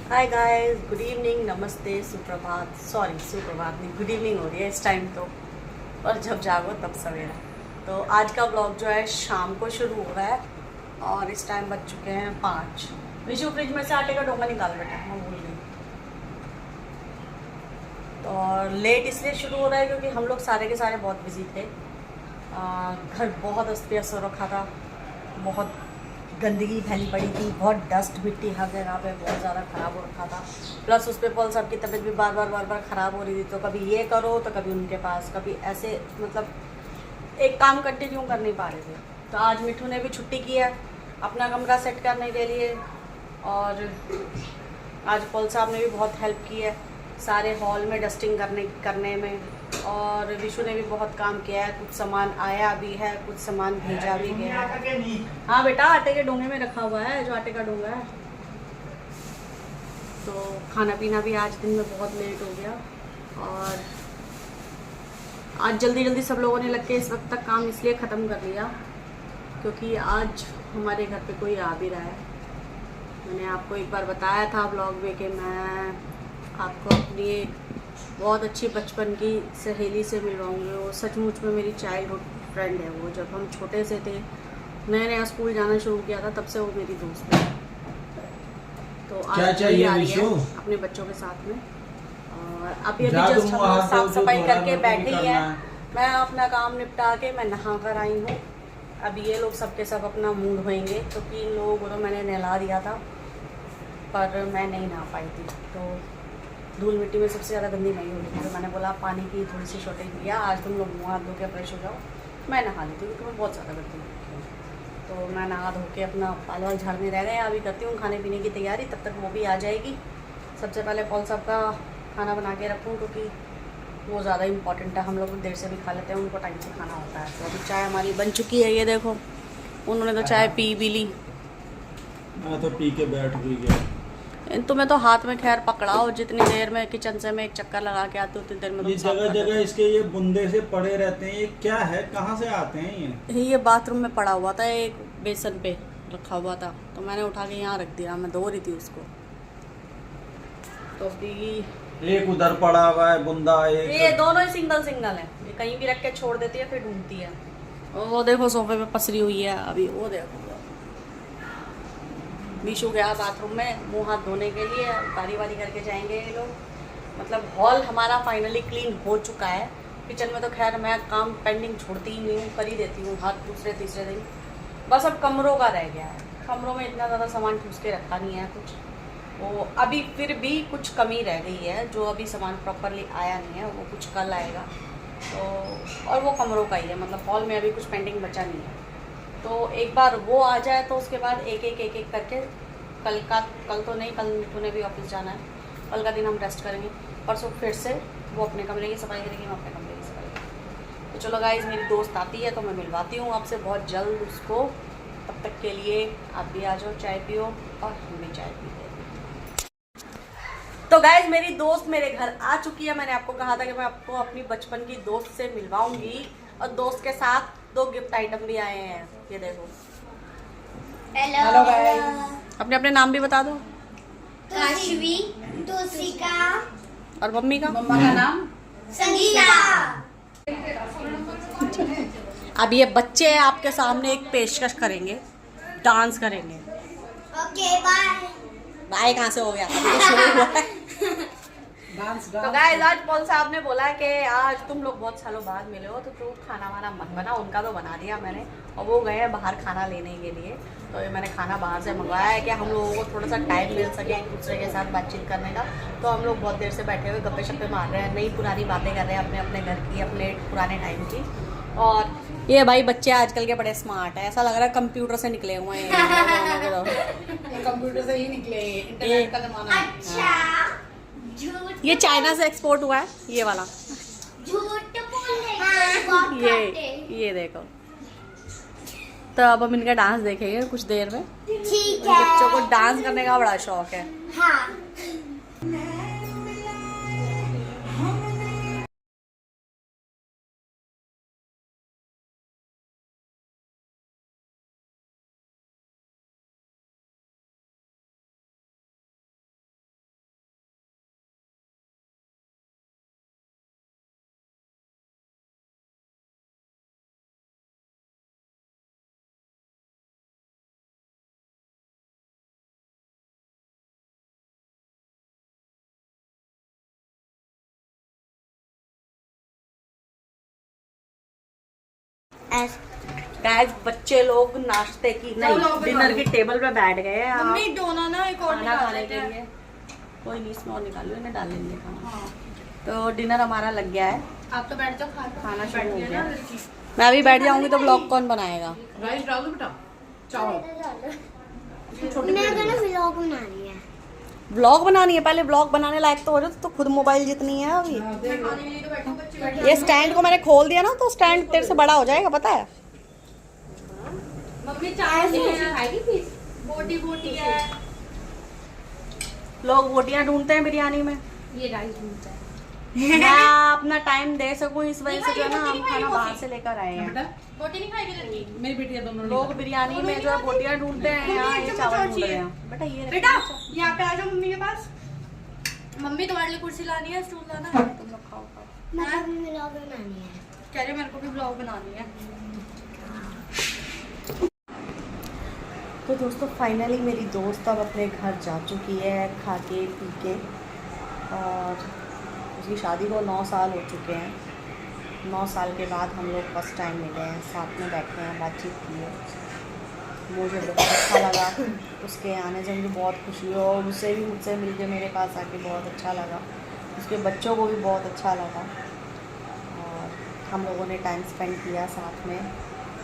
Hi guys, good evening, नमस्ते, सुप्रभात। Sorry, सुप्रभात नहीं, गुड इवनिंग हो रही है इस टाइम तो। और जब जागो तब सवेरा। तो आज का ब्लॉग जो है शाम को शुरू हो रहा है और इस टाइम बज चुके हैं 5। विशु फ्रिज में से आटे का डोंगा निकाल बेटा, मैं भूल गई। तो और लेट इसलिए शुरू हो रहा है क्योंकि हम लोग सारे के सारे बहुत बिजी थे। घर बहुत अस्त व्यस्त हो रखा था, बहुत गंदगी फैली पड़ी थी, बहुत डस्ट मिट्टी हर जगह पे बहुत ज़्यादा ख़राब हो रखा था। प्लस उस पर पॉल साहब की तबीयत भी बार बार ख़राब हो रही थी, तो कभी ये करो तो कभी उनके पास, कभी ऐसे, मतलब एक काम कंटिन्यू कर नहीं पा रहे थे। तो आज मिठू ने भी छुट्टी की है अपना कमरा सेट करने के लिए। और आज पॉल साहब ने भी बहुत हेल्प की है सारे हॉल में डस्टिंग करने में। और विशु ने भी बहुत काम किया है, कुछ सामान आया भी है, कुछ सामान भेजा भी गया है। हाँ बेटा, आटे के डोंगे में रखा हुआ है, जो आटे का डोंगा है। तो खाना पीना भी आज दिन में बहुत लेट हो गया। और आज जल्दी जल्दी सब लोगों ने लग के इस वक्त तक काम इसलिए ख़त्म कर लिया क्योंकि आज हमारे घर पे कोई आ भी रहा है। मैंने आपको एक बार बताया था ब्लॉग में कि मैं आपको अपनी एक बहुत अच्छी बचपन की सहेली से मिलवाऊंगी। वो सचमुच में मेरी चाइल्डहुड फ्रेंड है। वो जब हम छोटे से थे, नया नया स्कूल जाना शुरू किया था, तब से वो मेरी दोस्त है। तो क्या आज चाहिए आ रही है विशु? अपने बच्चों के साथ में। और अभी जा जस्ट तुम हम वहाँ लोग पे, साफ जो सफाई तुम्हारा करके मेरे को भी बैठे ही करना हैं। है। मैं अपना काम निपटा के मैं नहा कर आई हूँ। अब ये लोग सबके सब अपना मुंह धोएंगे क्योंकि इन लोगों को तो मैंने नहला दिया था, पर मैं नहीं नहा पाई थी। तो धूल मिट्टी में सबसे ज़्यादा गंदी नहीं हो रही थी, तो मैंने बोला पानी की थोड़ी सी शॉर्टेज दिया, आज तुम लोग मुँह हाथ धो के फ्रेश हो जाओ, मैं नहा लेती हूँ क्योंकि मैं बहुत ज़्यादा गंदी हो रखी हूँ। तो मैं नहा धो के अपना बाल वाल झाड़ने रह गए हैं। अभी करती हूँ खाने पीने की तैयारी, तब तक वो भी आ जाएगी। सबसे पहले पॉल साहब का खाना बना के रखूँ क्योंकि वो ज़्यादा इंपॉर्टेंट है। हम लोग देर से भी खा लेते हैं, उनको टाइम से खाना होता है। तो अभी चाय हमारी बन चुकी है, ये देखो। उन्होंने तो चाय पी भी ली। मैं तो पी के बैठ भी गया। तुम्हें तो हाथ में खैर पकड़ाओ, जितनी देर में किचन से मैं एक चक्कर लगा के आती हूँ उतनी देर में तुम ये साफ जगह कर जगह देते इसके ये बुंदे से पड़े रहते हैं, ये क्या है, कहाँ से आते हैं ये? हो। ये बाथरूम में पड़ा हुआ था, एक बेसन पे रखा हुआ था, तो मैंने उठा के यहाँ रख दिया। मैं धो रही थी उसको। तो अभी एक उधर पड़ा हुआ है बुंदा, ये एक दोनों ही सिंगल सिंगल है। ये कहीं भी रख के छोड़ देती है, फिर ढूंढती है। और वो देखो सोफे पे पसरी हुई है अभी, वो देखो। विशु गया बाथरूम में मुंह हाथ धोने के लिए, बारी बारी करके जाएंगे ये लोग। मतलब हॉल हमारा फाइनली क्लीन हो चुका है। किचन में तो खैर मैं काम पेंडिंग छोड़ती ही नहीं हूँ, कर ही देती हूँ हर दूसरे तीसरे दिन। बस अब कमरों का रह गया है। कमरों में इतना ज़्यादा सामान ठूस के रखा नहीं है कुछ। वो अभी फिर भी कुछ कमी रह गई है, जो अभी सामान प्रॉपरली आया नहीं है, वो कुछ कल आएगा। तो और वो कमरों का ही है, मतलब हॉल में अभी कुछ पेंडिंग बचा नहीं है। तो एक बार वो आ जाए तो उसके बाद एक एक करके कल तो नहीं, कल मिठू ने भी ऑफिस जाना है, कल का दिन हम रेस्ट करेंगे। परसों फिर से वो अपने कमरे की सफाई करेंगे, मैं अपने कमरे की सफाई करेंगे। तो चलो गाइस, मेरी दोस्त आती है तो मैं मिलवाती हूँ आपसे बहुत जल्द उसको। तब तक के लिए आप भी आ जाओ, चाय पियो और हम भी चाय पीते हैं। तो गाइज, मेरी दोस्त मेरे घर आ चुकी है। मैंने आपको कहा था कि मैं आपको अपनी बचपन की दोस्त से मिलवाऊंगी, और दोस्त के साथ 2 गिफ्ट आइटम भी आए हैं। ये देखो। Hello guys. अपने अपने नाम भी बता दो। काशवी, तुसिका और मम्मी का? मम्मा का नाम संगीता। अब ये बच्चे आपके सामने एक पेशकश करेंगे, डांस करेंगे। Okay bye. भाई कहाँ से हो गया, अभी तो शुरू हुआ है। तो गाइस, आज पॉल साहब ने बोला कि आज तुम लोग बहुत सालों बाद मिले हो, तो तू खाना वाना मत बना। उनका तो बना दिया मैंने, और वो गए हैं बाहर खाना लेने के लिए। तो ये मैंने खाना बाहर से मंगवाया है कि हम लोगों को थोड़ा सा टाइम मिल सके एक दूसरे के साथ बातचीत करने का। तो हम लोग बहुत देर से बैठे हुए गप्पे शप्पे मार रहे हैं, नई पुरानी बातें कर रहे हैं अपने अपने घर की, अपने पुराने टाइम की। और ये भाई बच्चे आजकल के बड़े स्मार्ट हैं, ऐसा लग रहा है कंप्यूटर से निकले हुए हैं कंप्यूटर से ही निकले, इंटरनेट का जमाना है। अच्छा, झूठ ये चाइना से एक्सपोर्ट हुआ है, ये वाला। झूठ बोले। ये देखो। तो अब हम इनका डांस देखेंगे कुछ देर में। ठीक है। बच्चों को डांस करने का बड़ा शौक है। हाँ। गाइस बच्चे लोग नाश्ते की नहीं डिनर की टेबल पे बैठ गए हैं। मम्मी डोना ना एक और खाना निकाल खाने लेते के हैं। लिए कोई नहीं, इसमें और निकाल लो, इन्हें डाल लेंगे खाना। हाँ, तो डिनर हमारा लग गया है, आप तो बैठ जाओ खाना शुरू हो बैठ गया। ना लड़की। मैं अभी बैठ जाऊंगी तो ब्लॉग कौन बनाएगा? राइस डाल दो बेटा, चावल छोटी मैं प्लेट तो में। व्लॉग बना रही है। ब्लॉग बनानी है, पहले ब्लॉग बनाने लायक तो हो जाए, तो खुद मोबाइल जितनी है अभी। हाँ, देख लो। खाने के लिए तो बैठो बच्चे बैठो। ये स्टैंड को मैंने खोल दिया ना तो स्टैंड तेरे से बड़ा हो जाएगा, पता है? मम्मी चावल खाएगी प्लीज। बोटी बोटी है। लोग बोटियां ढूंढते हैं बिरयानी में, ये राइस ढूंढता है मैं अपना टाइम दे सकूं इस वजह से जो है ना हम खाना बाहर से लेकर आए हैं। बेटा। बोटी नहीं खाएगी लड़की। मेरी बेटी है दोनों लोग बिरयानी में जो है बोटियां ढूंढते हैं, यहाँ ये चावल ढूंढ रहे हैं। बेटा ये बेटा यहाँ पे आ जाओ मम्मी के पास। मम्मी तुम्हारे लिए कुर्सी लानी है, स्टूल लाना है। तुम लोग खाओ खाओ। मुझे भी व्लॉग बनानी है। कह रहे मेरे को भी ब्लॉग बनानी है। तो दोस्तों फाइनली मेरी दोस्त अब अपने घर जा चुकी है खा के पी के, और उसकी शादी को 9 साल हो चुके हैं। 9 साल के बाद हम लोग फर्स्ट टाइम मिले हैं, साथ में बैठे हैं, बातचीत की है। मुझे बहुत अच्छा लगा उसके आने से, मुझे बहुत खुशी हुई, और उससे भी मुझसे मिल के मेरे पास आके बहुत अच्छा लगा। उसके बच्चों को भी बहुत अच्छा लगा, और हम लोगों ने टाइम स्पेंड किया साथ में।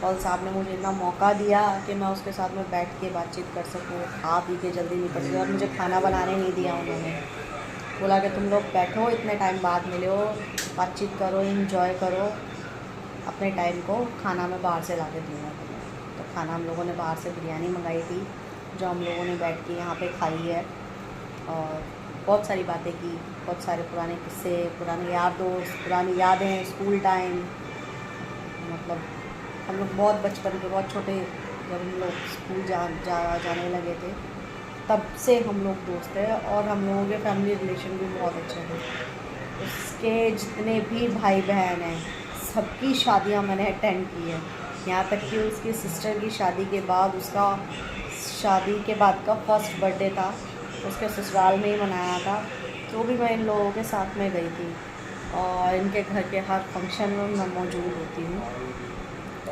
कल साहब ने मुझे इतना मौका दिया कि मैं उसके साथ में बैठ के बातचीत कर सकूँ, खा पी के जल्दी निकल गई। और मुझे खाना बनाने नहीं दिया उन्होंने, बोला कि तुम लोग बैठो, इतने टाइम बाद मिले हो, बातचीत करो, एंजॉय करो अपने टाइम को, खाना मैं बाहर से ला के दूँगा तुम्हें। तो खाना हम लोगों ने बाहर से बिरयानी मंगाई थी, जो हम लोगों ने बैठ के यहाँ पे खाई है, और बहुत सारी बातें की, बहुत सारे पुराने किस्से, पुराने यार दोस्त, पुरानी यादें, स्कूल टाइम। मतलब हम लोग बहुत बचपन के, बहुत छोटे, जब हम लोग स्कूल जाने लगे थे तब से हम लोग दोस्त हैं, और हम लोगों के फैमिली रिलेशन भी बहुत अच्छे थे। उसके जितने भी भाई बहन हैं सबकी शादियां मैंने अटेंड की है, यहाँ तक कि उसकी सिस्टर की शादी के बाद, उसका शादी के बाद का फर्स्ट बर्थडे था, उसके ससुराल में ही मनाया था, तो भी मैं इन लोगों के साथ में गई थी, और इनके घर के हर फंक्शन में मैं मौजूद होती हूँ।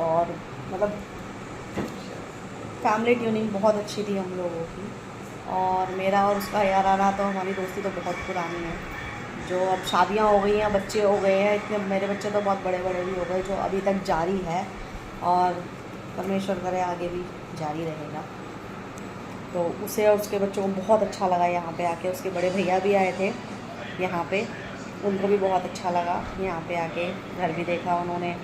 और मतलब फैमिली ट्यूनिंग बहुत अच्छी थी हम लोगों की, और मेरा और उसका याराना तो, हमारी दोस्ती तो बहुत पुरानी है। जो अब शादियां हो गई हैं, बच्चे हो गए हैं, इतने मेरे बच्चे तो बहुत बड़े बड़े भी हो गए, जो अभी तक जारी है, और परमेश्वर करे आगे भी जारी रहेगा। तो उसे और उसके बच्चों को बहुत अच्छा लगा यहाँ पे आके। उसके बड़े भैया भी आए थे यहाँ पे, उनको भी बहुत अच्छा लगा यहाँ पे आके, घर भी देखा उन्होंने,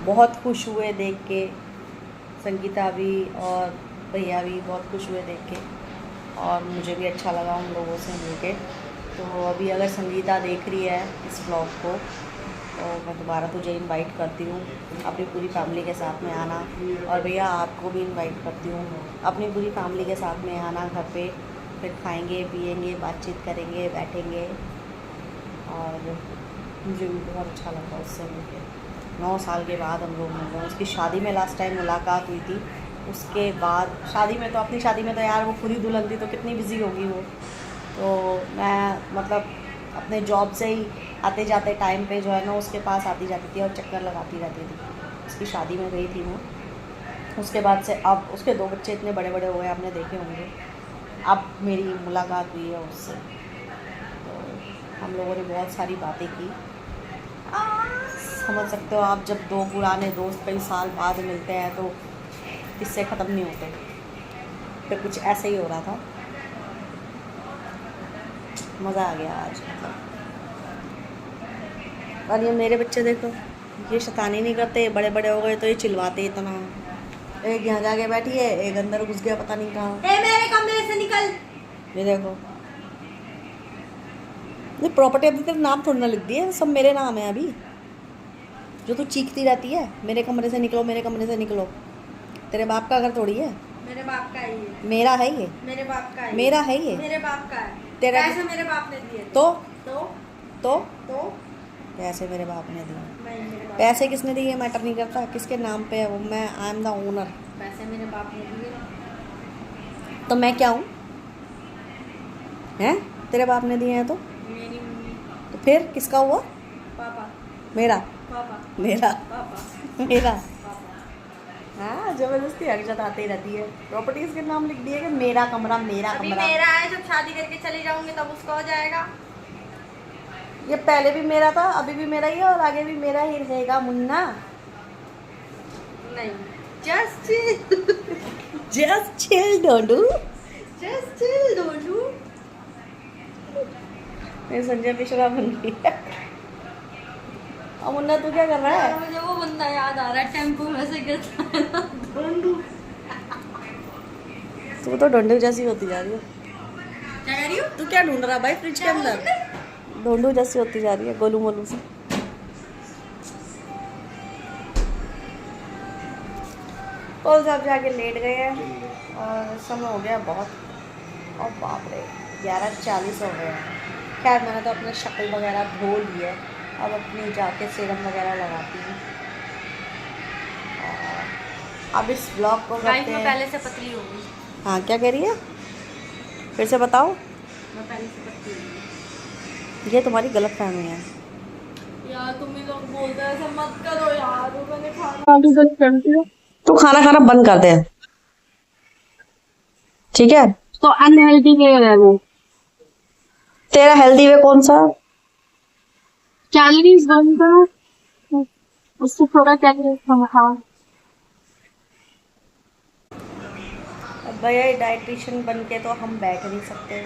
बहुत खुश हुए देख के। संगीता भी और भैया भी बहुत खुश हुए देख के, और मुझे भी अच्छा लगा उन लोगों से मिल के। तो अभी अगर संगीता देख रही है इस ब्लॉग को, तो मैं दोबारा तुझे इनवाइट करती हूँ अपनी पूरी फैमिली के साथ में आना, और भैया आपको भी इनवाइट करती हूँ अपनी पूरी फैमिली के साथ में आना घर पे, फिर खाएंगे पिएंगे, बातचीत करेंगे, बैठेंगे। और मुझे भी बहुत अच्छा लगा उससे मिलके। 9 साल के बाद हम लोग मिल रहे हैं। उसकी शादी में लास्ट टाइम मुलाकात हुई थी, उसके बाद शादी में तो, अपनी शादी में तो यार वो खुद ही दुल्हन थी, तो कितनी बिजी होगी वो। तो मैं मतलब अपने जॉब से ही आते जाते टाइम पे जो है ना उसके पास आती जाती थी और चक्कर लगाती रहती थी। उसकी शादी में गई थी वो। उसके बाद से अब उसके 2 बच्चे इतने बड़े बड़े हो गए, आपने देखे होंगे। अब मेरी मुलाकात हुई है उससे, तो हम लोगों ने बहुत सारी बातें की। समझ सकते हो आप, जब 2 पुराने दोस्त कई साल बाद मिलते हैं तो किस्से ख़त्म नहीं होते। फिर कुछ ऐसे ही हो रहा था, मज़ा आ गया आज मतलब। और ये मेरे बच्चे देखो, ये शैतानी नहीं करते, बड़े बड़े हो गए तो ये चिल्लाते इतना। एक यहाँ जाके बैठी है, एक अंदर घुस गया पता नहीं कहाँ। मेरे कमरे से निकल। ये देखो, ये प्रॉपर्टी अभी तेरे नाम थोड़ी ना लिख दी है, सब मेरे नाम है अभी। जो तू चीखती रहती है मेरे कमरे से निकलो, मेरे कमरे से निकलो, तेरे बाप का घर थोड़ी है। मेरे बाप का है ये। मेरा है ये, मेरे बाप का है। मेरा है ये। मेरे बाप का है। तेरा पैसे मेरे बाप ने दिए थे। तो तो पैसे मेरे बाप ने दिए। नहीं, मेरे बाप पैसे किसने दिए मैटर नहीं करता, किसके नाम पे है वो, मैं आई एम द ओनर। पैसे मेरे बाप ने दिए। तो मैं क्या हूँ? हैं तेरे बाप ने दिए हैं तो मेरी मम्मी, तो फिर किसका हुआ? पापा, मेरा पापा, मेरा पापा, मेरा पापा। हाँ जबरदस्ती हक जताती रहती है। प्रॉपर्टीज के नाम लिख दिए कि मेरा कमरा मेरा अभी कमरा। मेरा है, जब शादी करके चली जाऊंगी तब उसका हो जाएगा। ये पहले भी मेरा था, अभी भी मेरा ही है और आगे भी मेरा ही रहेगा मुन्ना। नहीं, just chill, just chill Dondu. Just chill Dodu. मेरी संजय मिश्रा बन गई है। अब मुन्ना तू क्या कर रहा है? मुझे वो बंदा याद आ रहा है, टेम्पो में से गिरता है ना, डोडू। तू तो डोंडू जैसी होती जा रही है। क्या कह रही हो? तू क्या ढूंढ रहा है भाई फ्रिज के अंदर? ढोंडू जैसी होती जा रही है, गोलू मोलू से। कल साहब जाके लेट गए हैं और समय हो गया बहुत। और बाप रे 11:40 हो गया। खैर मैंने तो अपने शक्ल वगैरह धो ली है, अब अपनी जाके सीरम वगैरह लगाती हूँ। और अब इस ब्लॉग को लाइफ करते में हैं। पहले से पतली हो गई। हाँ क्या कह रही है, फिर से बताओ। मैं पहले से पतली हो ये तुम्हारी गलत फहमी है। गई। यार तुम ही लोग बोलते हैं ऐसा मत करो यार, वो मैंने खाना तू खाना खाना बंद कर दे, ठीक है? तो अनहेल्दी वे है वो। तेरा हेल्दी वे कौन सा? कैलोरीज बर्न कर, उससे थोड़ा कैलोरीज कम खाओ। अब भैया डाइटिशियन बन के तो हम बैठ नहीं सकते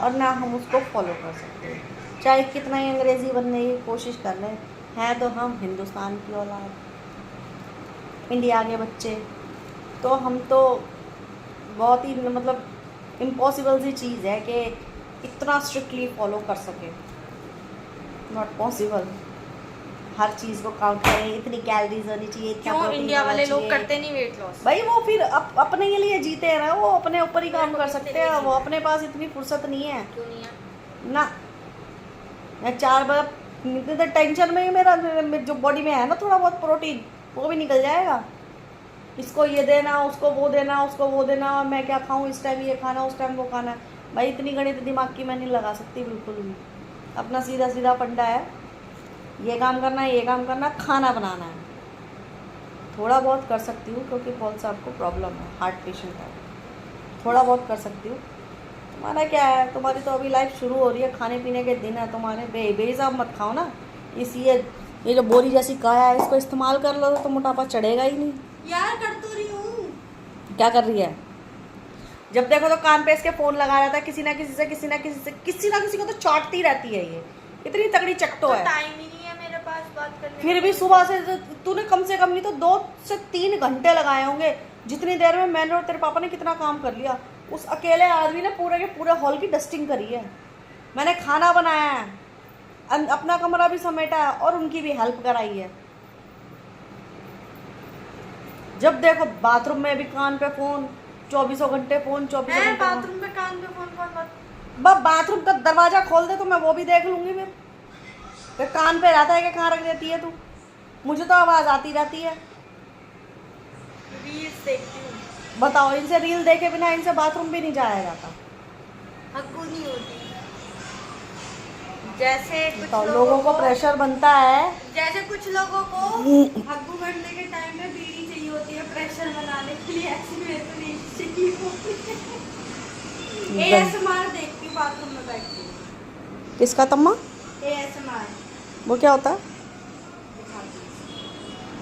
और ना हम उसको फॉलो कर सकते, चाहे कितना ही अंग्रेज़ी बनने की कोशिश कर लें। हैं तो हम हिंदुस्तान की औलाद, इंडिया के बच्चे, तो हम तो बहुत ही मतलब इम्पॉसिबल सी चीज़ है कि इतना स्ट्रिक्टली फॉलो कर सके। Not possible. हर चीज़ को काउंट करें, इतनी कैलोरीज होनी चाहिए, इतना क्यों प्रोटीन इंडिया होना वाले लोग चाहिए। करते नहीं वेट लॉस? भाई वो फिर अपने के लिए जीते हैं ना, वो अपने ऊपर ही काम कर सकते हैं। वो अपने पास इतनी फुर्सत नहीं है क्यों नहीं है? ना। मैं 4 बार इतने तो टेंशन में ही मेरा जो बॉडी में है ना थोड़ा बहुत प्रोटीन, वो भी निकल जाएगा। इसको ये देना, उसको वो देना, उसको वो देना, और मैं क्या खाऊं, इस टाइम ये खाना, उस टाइम वो खाना। भाई इतनी गणित दिमाग की मैं नहीं लगा सकती बिल्कुल भी। अपना सीधा सीधा फंडा है, ये काम करना है, ये काम करना, खाना बनाना है। थोड़ा बहुत कर सकती हूँ क्योंकि पॉल साहब को प्रॉब्लम है, हार्ट पेशेंट है, थोड़ा बहुत कर सकती हूँ। तुम्हारा क्या है, तुम्हारी तो अभी लाइफ शुरू हो रही है, खाने पीने के दिन है तुम्हारे। बेहिसाब मत खाओ ना। ये जो बोरी जैसी काया है, इसको इस्तेमाल कर लो तो मोटापा चढ़ेगा ही नहीं। यार कर तो रही हूँ। क्या कर रही है? जब देखो तो कान पे इसके फोन लगा रहता है, किसी ना किसी से किसी ना किसी को तो चाटती रहती है। ये इतनी तगड़ी चट्टो है। टाइम ही नहीं है मेरे पास बात करने फिर भी सुबह से तूने कम से कम नहीं तो 2 से 3 घंटे लगाए होंगे। जितनी देर में मैंने और तेरे पापा ने कितना काम कर लिया। उस अकेले आदमी ने पूरे के पूरे हॉल की डस्टिंग करी है। मैंने खाना बनाया है, अपना कमरा भी समेटा है और उनकी भी हेल्प कराई है। जब देखो बाथरूम में भी कान पे फोन, 24 घंटे फोन, 24 घंटे बाथरूम में कान पे फोन कौन बात? बाथरूम का दरवाजा खोल दे तो मैं वो भी देख लूंगी। फिर कान पे रहता है कि कहाँ रख देती है तू? मुझे तो आवाज आती रहती है। रील्स देखती हूँ। बताओ, इनसे रील देखे बिना इनसे बाथरूम भी नहीं जाया जाता। हक्कू नहीं होती। जैसे कुछ बताओ, लोगों को प्रेशर बनता है। जैसे कुछ लोगों को हक्कू करने के टाइम में बीड़ी चाहिए होती है प्रेशर बनाने के लिए, ऐसे मेरे को रील चाहिए होती है। ASMR देखती हूँ बाथरूम में बैठ के। किसका तम्मा? ASMR वो क्या होता है?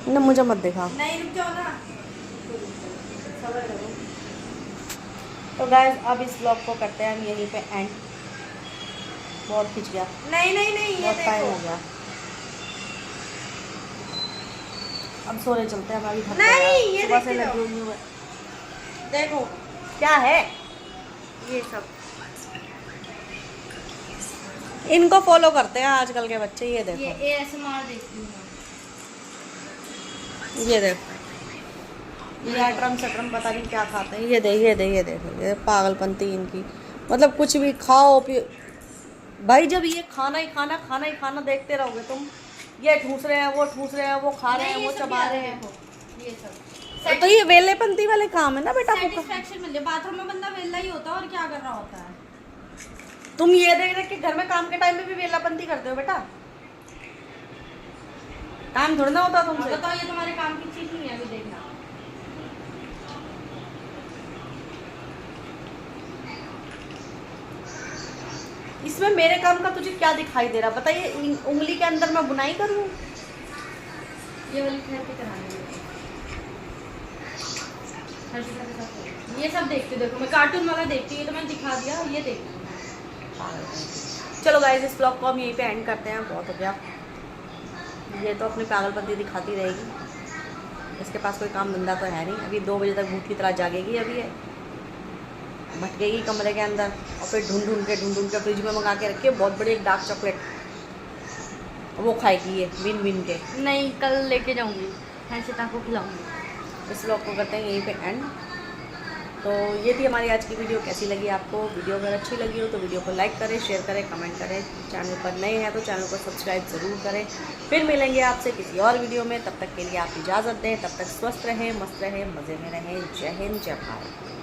ना मुझे मत दिखा। नहीं, रुक जाओ ना। सबर करो। तो गाइस अब इस ब्लॉग को करते हैं हम यहीं पे एंड। बहुत खिंच गया, नहीं नहीं नहीं, ये बहुत टाइम हो देखो। गया। अब सोने चलते हैं, हम अभी थक नहीं, गए हैं। ये सुबह से देखते लगी रहो। हुई हूँ मैं। देखो क्या है ये सब इनको फॉलो करते हैं आजकल के बच्चे। ये देखो, ये ASMR देखती हूँ मैं। ये देखो, ये अटरम सटरम पता नहीं क्या खाते हैं। ये देखो, ये पागलपंती इनकी। मतलब कुछ भी खाओ भाई, जब ये खाना ही खाना देखते रहोगे तुम। ये ठूस रहे हैं, वो ठूस रहे हैं, वो खा रहे हैं, वो चबा रहे हैं। ये सब तो ये वेलेपंती वाले काम है ना बेटा। सेटिस्फैक्शन मिल जाए। बाथरूम में बंदा वेला ही होता है और क्या कर रहा होता है। तुम ये देख रहे कि घर में काम के टाइम में भी वेलापंती करते हो बेटा। काम थोड़ा ना होता तुमसे। बताओ, ये तुम्हारे काम की चीज नहीं है अभी देखना। इसमें मेरे काम का तुझे क्या दिखाई दे रहा बताइए? उंगली के अंदर मैं बुनाई करूँ? ये वाली थेरेपी करानी है। हर्षिता के साथ ये सब देखती हूँ। देखो मैं कार्टून वाला देखती हूँ, तो मैंने दिखा दिया, ये देखती हूँ। चलो गाइस, इस ब्लॉग को हम यहीं पे एंड करते हैं। बहुत हो गया, ये तो अपनी पागलपंती दिखाती रहेगी। इसके पास कोई काम धंधा तो है नहीं। अभी 2 बजे तक भूत की तरह जागेगी। अभी है भटकेगी कमरे के अंदर, और फिर ढूंढ के फ्रिज में मंगा के रखिए बहुत बड़ी एक डार्क चॉकलेट, वो खाएगी ये बिन के। नहीं, कल लेके जाऊँगी, हर्षिता को खिलाऊँगी। इस ब्लॉग को करते हैं यहीं पे एंड। तो ये थी हमारी आज की वीडियो। कैसी लगी आपको? वीडियो अगर अच्छी लगी हो तो वीडियो को लाइक करें, शेयर करें, कमेंट करें। चैनल पर नए हैं तो चैनल को सब्सक्राइब ज़रूर करें। फिर मिलेंगे आपसे किसी और वीडियो में। तब तक के लिए आप इजाज़त दें। तब तक स्वस्थ रहें, मस्त रहें, मज़े में रहें। जय हिंद, जय भारत।